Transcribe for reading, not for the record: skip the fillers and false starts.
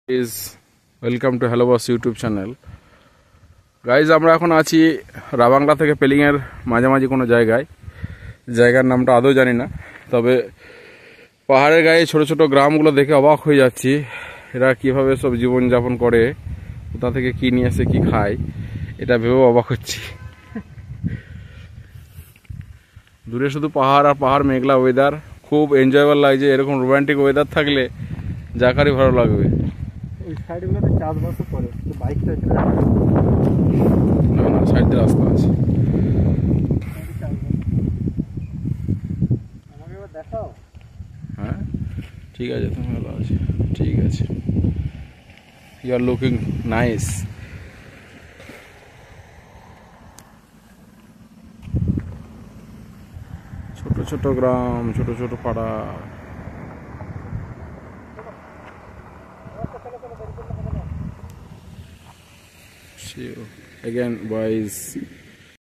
is welcome to Hello Boss YouTube channel. Guys আমরা এখন আছি রাবাংলা থেকে পেলিং এর মাঝামাঝি কোনো জায়গার নামটা আদৌ জানি না, তবে পাহাড়ের গায়ে ছোট ছোট গ্রামগুলো দেখে অবাক হয়ে যাচ্ছি। এরা কিভাবে সব জীবন যাপন করে, কোথা থেকে কি নিয়ে আসে কি খায়, এটা ভেবেও অবাক হচ্ছি। দূরে শুধু পাহাড় আর পাহাড়, মেঘলা ওয়েদার, খুব এনজয়েবল লাগছে। এরকম রোমান্টিক ওয়েদার থাকলে যাকারই ভালো লাগবে। এই সাইডগুলোতে চাষবাসও করে, তো বাইকটা এখানে না না, সাইড দিয়ে রাস্তা আছে। আমাকে এবার দেখাও। হ্যাঁ ঠিক আছে, তুমি ভালো আছে, ঠিক আছে। You are looking nice. ছোট ছোট গ্রাম, ছোট ছোট পাড়া। See you again, boys.